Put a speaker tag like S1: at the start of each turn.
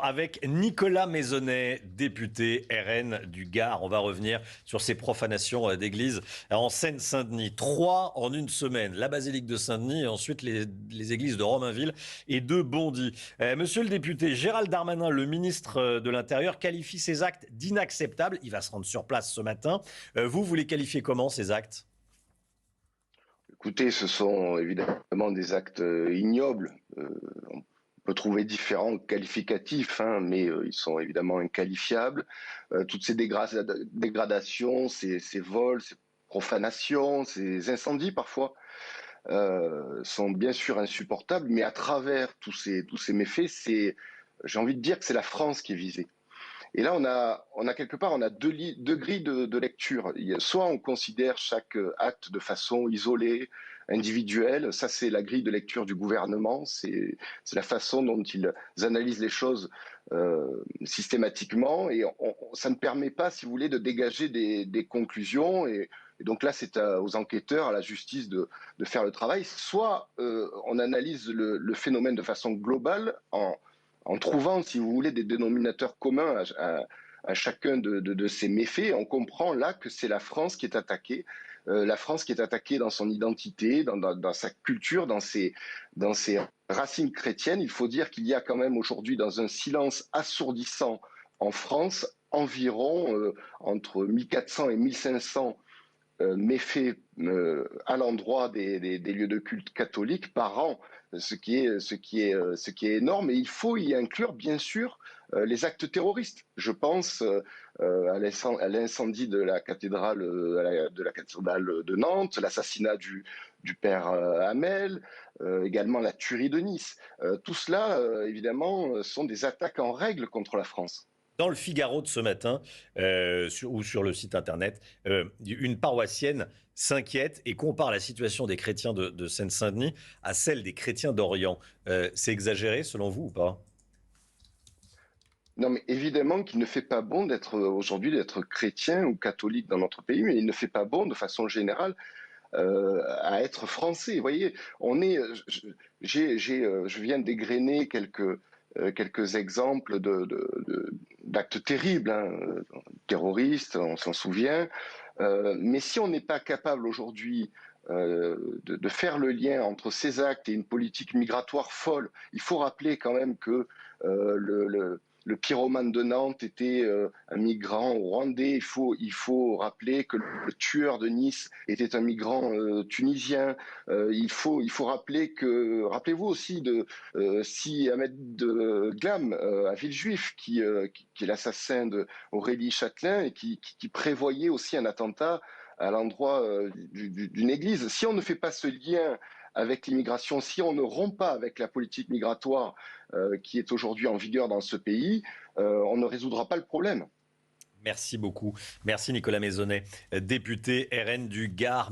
S1: Avec Nicolas Maisonnet, député RN du Gard. On va revenir sur ces profanations d'églises en Seine-Saint-Denis. 3 en une semaine. La basilique de Saint-Denis et ensuite les églises de Romainville et de Bondy. Monsieur le député, Gérald Darmanin, le ministre de l'Intérieur, qualifie ces actes d'inacceptables. Il va se rendre sur place ce matin. Vous les qualifiez comment, ces actes?
S2: Écoutez, ce sont évidemment des actes ignobles. On peut trouver différents qualificatifs, hein, mais ils sont évidemment inqualifiables. Toutes ces dégradations, ces vols, ces profanations, ces incendies parfois, sont bien sûr insupportables, mais à travers tous ces méfaits, j'ai envie de dire que c'est la France qui est visée. Et là, on a quelque part, on a deux grilles de lecture. Soit on considère chaque acte de façon isolée, individuelle. Ça, c'est la grille de lecture du gouvernement. C'est la façon dont ils analysent les choses systématiquement. Et ça ne permet pas, si vous voulez, de dégager des conclusions. Et donc là, c'est aux enquêteurs, à la justice de faire le travail. Soit on analyse le phénomène de façon globale en trouvant, si vous voulez, des dénominateurs communs à chacun de ces méfaits. On comprend là que c'est la France qui est attaquée, la France qui est attaquée dans son identité, dans sa culture, dans ses racines chrétiennes. Il faut dire qu'il y a quand même aujourd'hui, dans un silence assourdissant en France, environ entre 1400 et 1500 méfaits à l'endroit des lieux de culte catholiques par an, ce qui est énorme. Et il faut y inclure, bien sûr, les actes terroristes. Je pense à l'incendie de la cathédrale de Nantes, l'assassinat du père Hamel, également la tuerie de Nice. Tout cela, évidemment, sont des attaques en règle contre la France.
S1: Dans le Figaro de ce matin, ou sur le site internet, une paroissienne s'inquiète et compare la situation des chrétiens de Seine-Saint-Denis à celle des chrétiens d'Orient. C'est exagéré selon vous ou pas?
S2: Non, mais évidemment qu'il ne fait pas bon aujourd'hui d'être chrétien ou catholique dans notre pays, mais il ne fait pas bon de façon générale à être français. Vous voyez, je viens d'égrener quelques exemples d'actes terribles, hein, terroristes, on s'en souvient. Mais si on n'est pas capable aujourd'hui de faire le lien entre ces actes et une politique migratoire folle, il faut rappeler quand même que le pyromane de Nantes était un migrant rwandais. Il faut rappeler que le tueur de Nice était un migrant tunisien. Il faut rappeler que, rappelez-vous aussi de si Ahmed Glam à Villejuif, qui est l'assassin d'Aurélie Châtelain et qui prévoyait aussi un attentat à l'endroit d'une église. Si on ne fait pas ce lien avec l'immigration, si on ne rompt pas avec la politique migratoire qui est aujourd'hui en vigueur dans ce pays, on ne résoudra pas le problème.
S1: Merci beaucoup. Merci Nicolas Maisonnet, député RN du Gard.